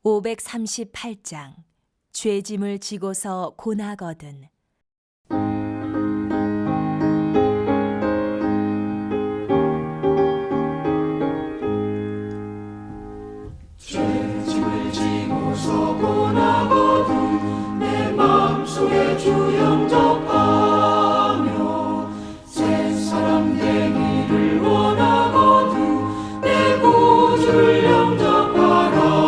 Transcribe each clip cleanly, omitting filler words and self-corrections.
538장 죄짐을 지고서 고나거든. 죄짐을 지고서 고나거든 내 마음속에 주 영접하며 새 사람 되기를 원하거든 내 구주를 영접하라.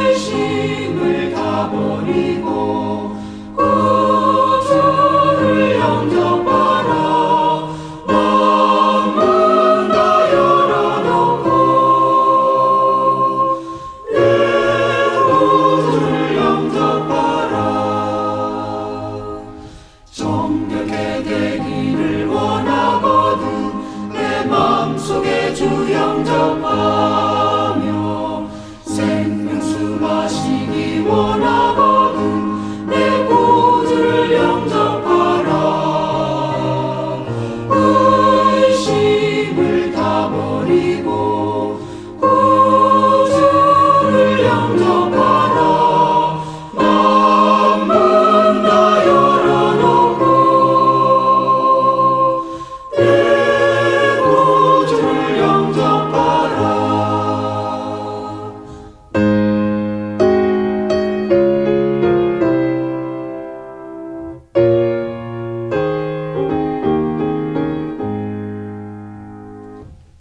의심을 다 버리고 구주를 영접하라. 마음은 다 열어놓고 내 구주를 영접하라. 정결케 되기를 원하거든 내 마음속에 주 영접하며 생명수 마시기 원하거든 내 구주를 영접하라. 의심을 다 버리고 구주를 영접하라. 마음은 다 열어놓고 내 구주를 영접하라.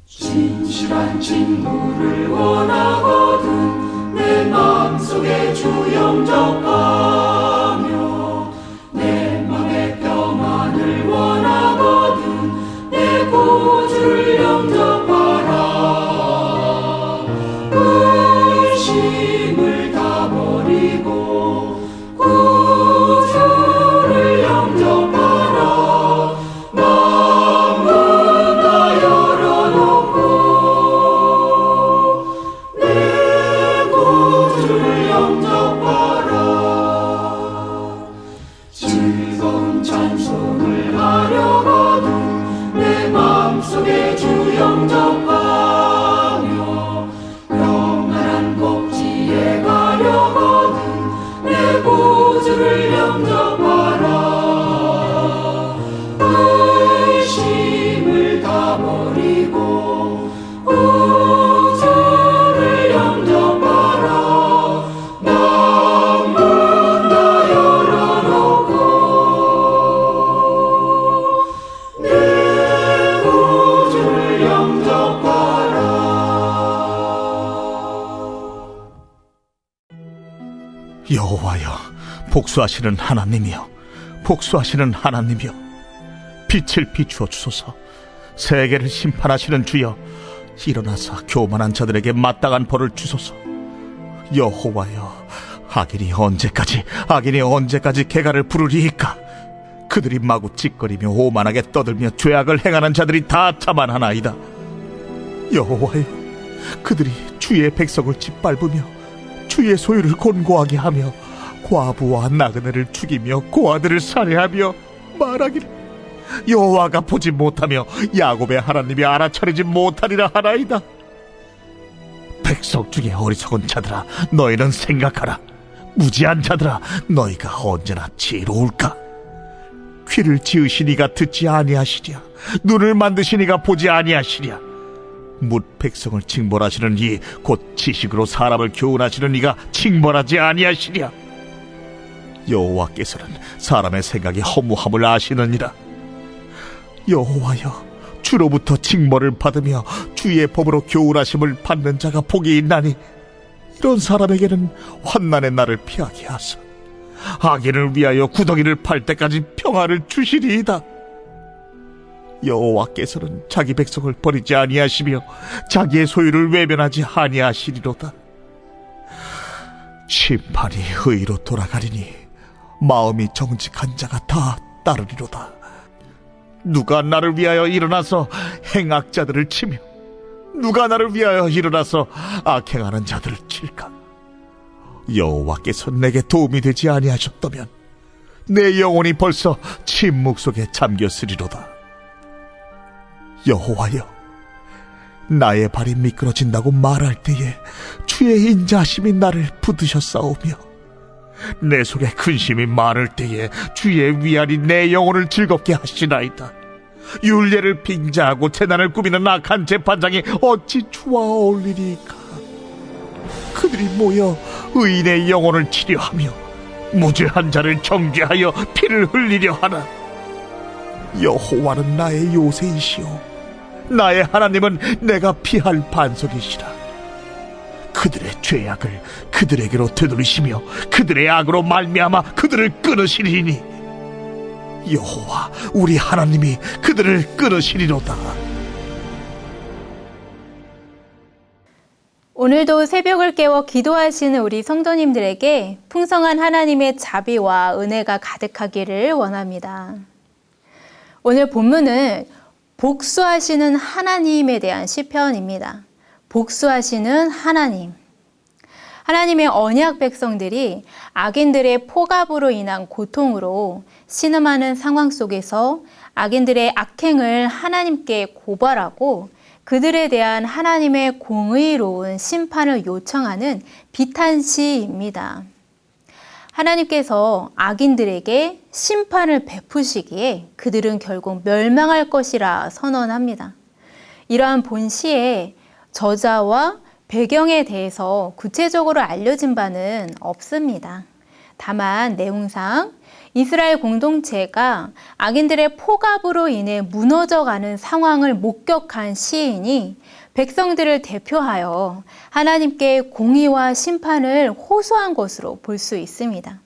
진실한 친구를 원하거든 내 마음속에 주 영접하며 내 맘의 평안을 원하거든 내 구주를 영접하라. 의심을 다 버리고 구주를 영접하라. 마음은 다 열어놓고 내 구주를 영접하라. 즐거운 찬송을 하려거든 내 마음속에 주 영접하며 평안한 복지에 가려거든 내 구주를 영접하라. 의심을 다 버리고 구주를 영접하라. 마음은 다 열어놓고 내 구주를 영접하라. 여호와여, 복수하시는 하나님이여, 복수하시는 하나님이여, 빛을 비추어 주소서. 세계를 심판하시는 주여, 일어나사 교만한 자들에게 마땅한 벌을 주소서. 여호와여, 악인이 언제까지 개가를 부르리이까? 그들이 마구 찌꺼리며 오만하게 떠들며 죄악을 행하는 자들이 다 자만하나이다. 여호와여, 그들이 주의 백성을 짓밟으며 주의 소유를 곤고하게 하며 과부와 나그네를 죽이며 고아들을 살해하며 말하기를 여호와가 보지 못하며 야곱의 하나님이 알아차리지 못하리라 하나이다. 백성 중에 어리석은 자들아, 너희는 생각하라. 무지한 자들아, 너희가 언제나 지혜로울까? 귀를 지으시니가 듣지 아니하시랴? 눈을 만드시니가 보지 아니하시랴? 뭇 백성을 징벌하시는 이 곧 지식으로 사람을 교훈하시는 이가 징벌하지 아니하시랴? 여호와께서는 사람의 생각이 허무함을 아시느니라. 여호와여, 주로부터 징벌을 받으며 주의 법으로 교훈하심을 받는 자가 복이 있나니 이런 사람에게는 환난의 날을 피하게 하사 악인을 위하여 구덩이를 팔 때까지 평화를 주시리이다. 여호와께서는 자기 백성을 버리지 아니하시며 자기의 소유를 외면하지 아니하시리로다. 심판이 의로 돌아가리니 마음이 정직한 자가 다 따르리로다. 누가 나를 위하여 일어나서 행악자들을 치며 누가 나를 위하여 일어나서 악행하는 자들을 칠까? 여호와께서 내게 도움이 되지 아니하셨다면 내 영혼이 벌써 침묵 속에 잠겼으리로다. 여호와여, 나의 발이 미끄러진다고 말할 때에 주의 인자하심이 나를 붙드셨사오며 내 속에 근심이 많을 때에 주의 위안이 내 영혼을 즐겁게 하시나이다. 율례를 빙자하고 재난을 꾸미는 악한 재판장이 어찌 주와 어울리리까? 그들이 모여 의인의 영혼을 치려하며 무죄한 자를 정죄하여 피를 흘리려 하나. 여호와는 나의 요새이시오 나의 하나님은 내가 피할 반석이시라. 그들의 죄악을 그들에게로 되돌리시며 그들의 악으로 말미암아 그들을 끊으시리니 여호와 우리 하나님이 그들을 끊으시리로다. 오늘도 새벽을 깨워 기도하시는 우리 성도님들에게 풍성한 하나님의 자비와 은혜가 가득하기를 원합니다. 오늘 본문은 복수하시는 하나님에 대한 시편입니다. 복수하시는 하나님. 하나님의 언약 백성들이 악인들의 포갑으로 인한 고통으로 신음하는 상황 속에서 악인들의 악행을 하나님께 고발하고 그들에 대한 하나님의 공의로운 심판을 요청하는 비탄시입니다. 하나님께서 악인들에게 심판을 베푸시기에 그들은 결국 멸망할 것이라 선언합니다. 이러한 본시에 저자와 배경에 대해서 구체적으로 알려진 바는 없습니다. 다만 내용상 이스라엘 공동체가 악인들의 포갑으로 인해 무너져가는 상황을 목격한 시인이 백성들을 대표하여 하나님께 공의와 심판을 호소한 것으로 볼 수 있습니다.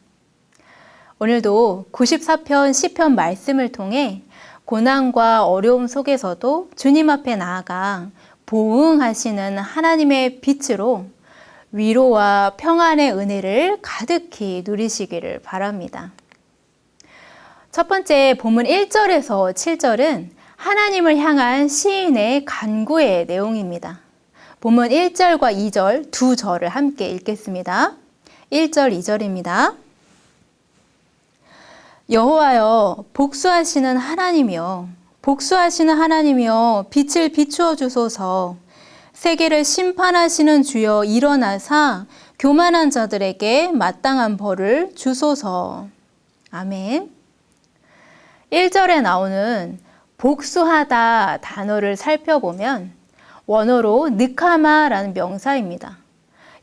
오늘도 94편 시편 말씀을 통해 고난과 어려움 속에서도 주님 앞에 나아가 보응하시는 하나님의 빛으로 위로와 평안의 은혜를 가득히 누리시기를 바랍니다. 첫 번째 본문 1절에서 7절은 하나님을 향한 시인의 간구의 내용입니다. 본문 1절과 2절 두 절을 함께 읽겠습니다. 1절, 2절입니다. 여호와여, 복수하시는 하나님이여, 복수하시는 하나님이여, 빛을 비추어 주소서. 세계를 심판하시는 주여 일어나사 교만한 자들에게 마땅한 벌을 주소서. 아멘. 1절에 나오는 복수하다 단어를 살펴보면 원어로 느카마라는 명사입니다.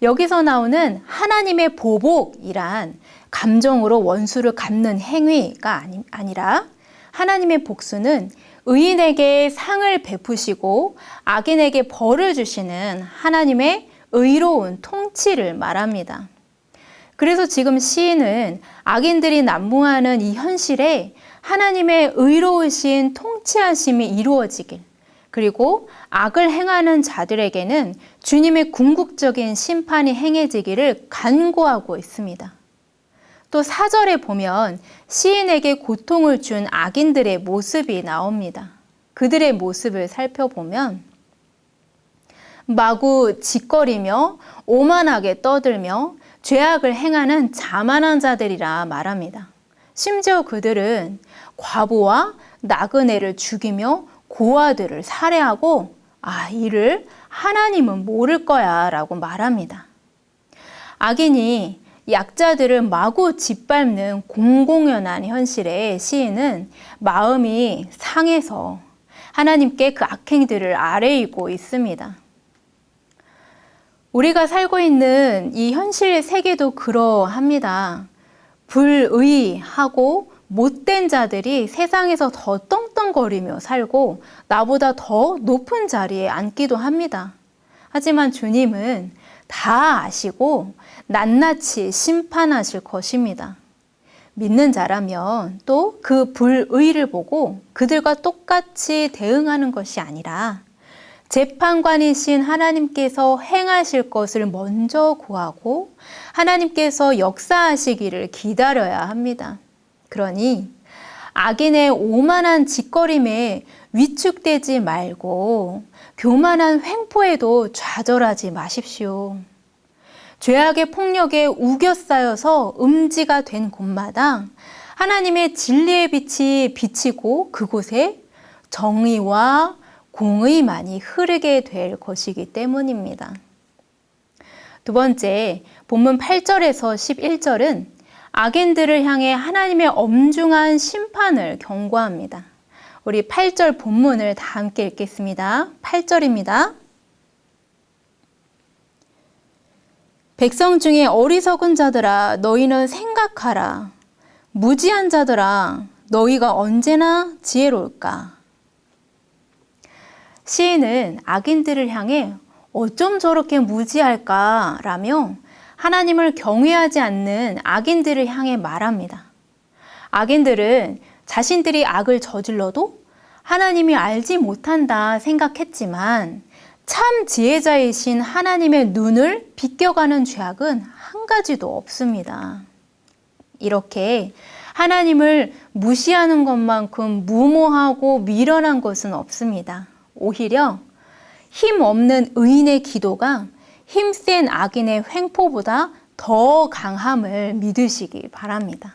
여기서 나오는 하나님의 보복이란 감정으로 원수를 갚는 행위가 아니라 하나님의 복수는 의인에게 상을 베푸시고 악인에게 벌을 주시는 하나님의 의로운 통치를 말합니다. 그래서 지금 시인은 악인들이 난무하는 이 현실에 하나님의 의로우신 통치하심이 이루어지길, 그리고 악을 행하는 자들에게는 주님의 궁극적인 심판이 행해지기를 간구하고 있습니다. 또 4절에 보면 시인에게 고통을 준 악인들의 모습이 나옵니다. 그들의 모습을 살펴보면 마구 짓거리며 오만하게 떠들며 죄악을 행하는 자만한 자들이라 말합니다. 심지어 그들은 과부와 나그네를 죽이며 고아들을 살해하고 이를 하나님은 모를 거야 라고 말합니다. 악인이 약자들을 마구 짓밟는 공공연한 현실에 시인은 마음이 상해서 하나님께 그 악행들을 아뢰이고 있습니다. 우리가 살고 있는 이 현실 세계도 그러합니다. 불의하고 못된 자들이 세상에서 더 떵떵거리며 살고 나보다 더 높은 자리에 앉기도 합니다. 하지만 주님은 다 아시고 낱낱이 심판하실 것입니다. 믿는 자라면 또 그 불의를 보고 그들과 똑같이 대응하는 것이 아니라 재판관이신 하나님께서 행하실 것을 먼저 구하고 하나님께서 역사하시기를 기다려야 합니다. 그러니 악인의 오만한 짓거림에 위축되지 말고 교만한 횡포에도 좌절하지 마십시오. 죄악의 폭력에 우겨싸여서 음지가 된 곳마다 하나님의 진리의 빛이 비치고 그곳에 정의와 공의만이 흐르게 될 것이기 때문입니다. 두 번째, 본문 8절에서 11절은 악인들을 향해 하나님의 엄중한 심판을 경고합니다. 우리 8절 본문을 다 함께 읽겠습니다. 8절입니다. 백성 중에 어리석은 자들아, 너희는 생각하라. 무지한 자들아, 너희가 언제나 지혜로울까? 시인은 악인들을 향해 어쩜 저렇게 무지할까? 라며 하나님을 경외하지 않는 악인들을 향해 말합니다. 악인들은 자신들이 악을 저질러도 하나님이 알지 못한다 생각했지만 참 지혜자이신 하나님의 눈을 비껴가는 죄악은 한 가지도 없습니다. 이렇게 하나님을 무시하는 것만큼 무모하고 미련한 것은 없습니다. 오히려 힘없는 의인의 기도가 힘센 악인의 횡포보다 더 강함을 믿으시기 바랍니다.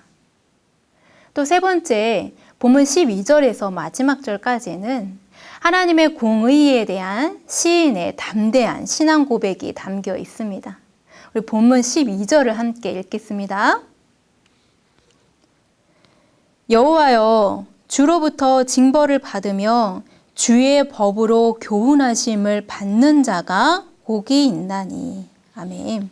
또 세 번째, 본문 12절에서 마지막 절까지는 하나님의 공의에 대한 시인의 담대한 신앙 고백이 담겨 있습니다. 우리 본문 12절을 함께 읽겠습니다. 여호와여, 주로부터 징벌을 받으며 주의 법으로 교훈하심을 받는 자가 복이 있나니. 아멘.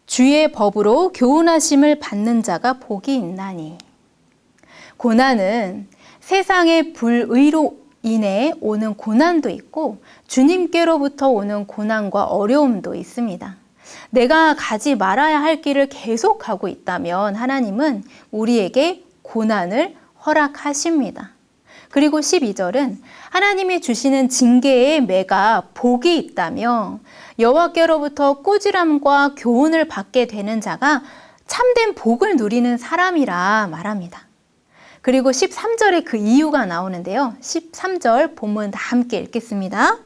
주의 법으로 교훈하심을 받는 자가 복이 있나니. 고난은 세상의 불의로 인해 오는 고난도 있고 주님께로부터 오는 고난과 어려움도 있습니다. 내가 가지 말아야 할 길을 계속하고 있다면 하나님은 우리에게 고난을 허락하십니다. 그리고 12절은 하나님이 주시는 징계의 매가 복이 있다며 여호와께로부터 꾸지람과 교훈을 받게 되는 자가 참된 복을 누리는 사람이라 말합니다. 그리고 13절에 그 이유가 나오는데요. 13절 본문 다 함께 읽겠습니다.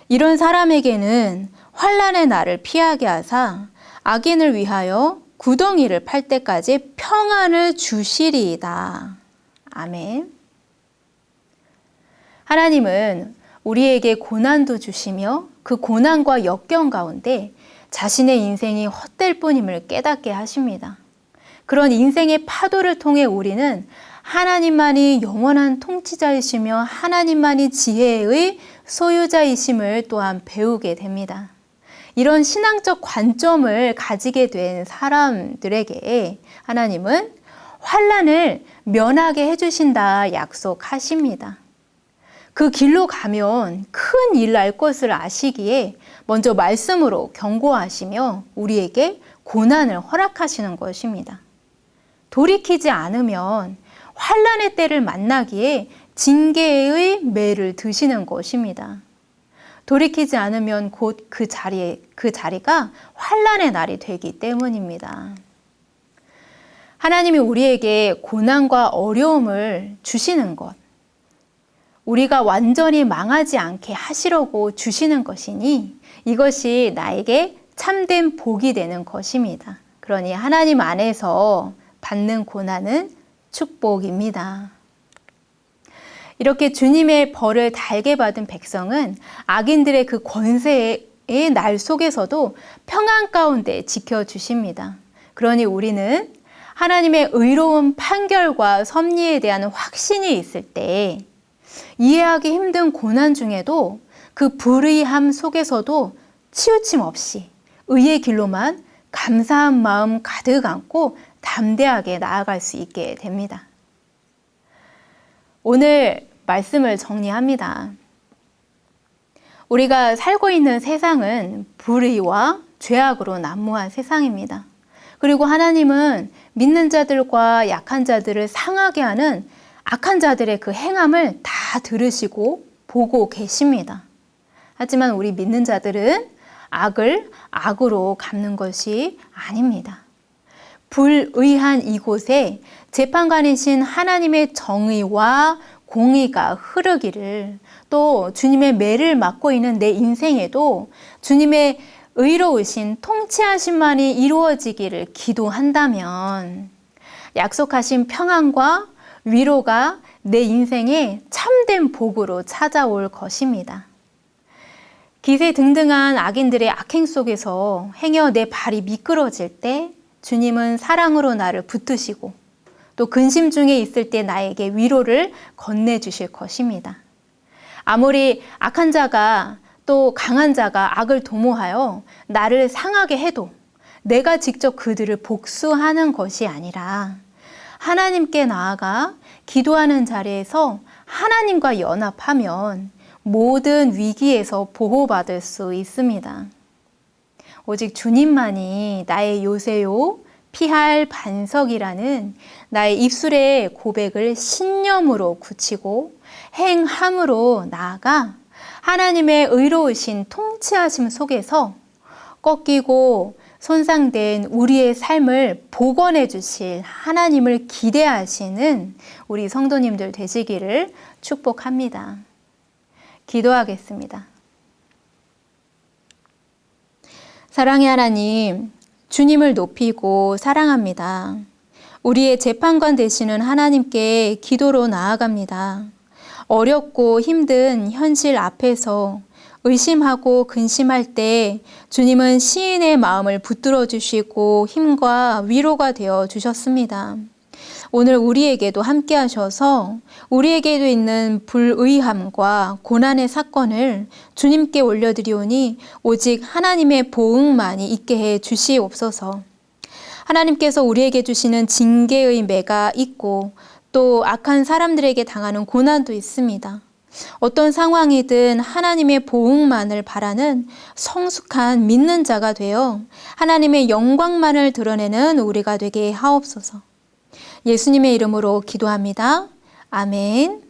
이런 사람에게는 환난의 날을 피하게 하사 악인을 위하여 구덩이를 팔 때까지 평안을 주시리이다. 아멘. 하나님은 우리에게 고난도 주시며 그 고난과 역경 가운데 자신의 인생이 헛될 뿐임을 깨닫게 하십니다. 그런 인생의 파도를 통해 우리는 하나님만이 영원한 통치자이시며 하나님만이 지혜의 소유자이심을 또한 배우게 됩니다. 이런 신앙적 관점을 가지게 된 사람들에게 하나님은 환난을 면하게 해주신다 약속하십니다. 그 길로 가면 큰 일 날 것을 아시기에 먼저 말씀으로 경고하시며 우리에게 고난을 허락하시는 것입니다. 돌이키지 않으면 환난의 때를 만나기에 징계의 매를 드시는 것입니다. 돌이키지 않으면 곧 그 자리가 환난의 날이 되기 때문입니다. 하나님이 우리에게 고난과 어려움을 주시는 것, 우리가 완전히 망하지 않게 하시려고 주시는 것이니 이것이 나에게 참된 복이 되는 것입니다. 그러니 하나님 안에서 받는 고난은 축복입니다. 이렇게 주님의 벌을 달게 받은 백성은 악인들의 그 권세의 날 속에서도 평안 가운데 지켜주십니다. 그러니 우리는 하나님의 의로운 판결과 섭리에 대한 확신이 있을 때 이해하기 힘든 고난 중에도 그 불의함 속에서도 치우침 없이 의의 길로만 감사한 마음 가득 안고 담대하게 나아갈 수 있게 됩니다. 오늘 말씀을 정리합니다. 우리가 살고 있는 세상은 불의와 죄악으로 난무한 세상입니다. 그리고 하나님은 믿는 자들과 약한 자들을 상하게 하는 악한 자들의 그 행함을 다 들으시고 보고 계십니다. 하지만 우리 믿는 자들은 악을 악으로 갚는 것이 아닙니다. 불의한 이곳에 재판관이신 하나님의 정의와 공의가 흐르기를, 또 주님의 매를 맡고 있는 내 인생에도 주님의 의로우신 통치하심만이 이루어지기를 기도한다면 약속하신 평안과 위로가 내 인생에 참된 복으로 찾아올 것입니다. 기세등등한 악인들의 악행 속에서 행여 내 발이 미끄러질 때 주님은 사랑으로 나를 붙드시고 또 근심 중에 있을 때 나에게 위로를 건네주실 것입니다. 아무리 악한 자가 또 강한 자가 악을 도모하여 나를 상하게 해도 내가 직접 그들을 복수하는 것이 아니라 하나님께 나아가 기도하는 자리에서 하나님과 연합하면 모든 위기에서 보호받을 수 있습니다. 오직 주님만이 나의 요새요, 피할 반석이라는 나의 입술의 고백을 신념으로 굳히고 행함으로 나아가 하나님의 의로우신 통치하심 속에서 꺾이고 손상된 우리의 삶을 복원해 주실 하나님을 기대하시는 우리 성도님들 되시기를 축복합니다. 기도하겠습니다. 사랑의 하나님, 주님을 높이고 사랑합니다. 우리의 재판관 되시는 하나님께 기도로 나아갑니다. 어렵고 힘든 현실 앞에서 의심하고 근심할 때 주님은 시인의 마음을 붙들어 주시고 힘과 위로가 되어 주셨습니다. 오늘 우리에게도 함께 하셔서 우리에게도 있는 불의함과 고난의 사건을 주님께 올려드리오니 오직 하나님의 보응만이 있게 해 주시옵소서. 하나님께서 우리에게 주시는 징계의 매가 있고 또 악한 사람들에게 당하는 고난도 있습니다. 어떤 상황이든 하나님의 보응만을 바라는 성숙한 믿는 자가 되어 하나님의 영광만을 드러내는 우리가 되게 하옵소서. 예수님의 이름으로 기도합니다. 아멘.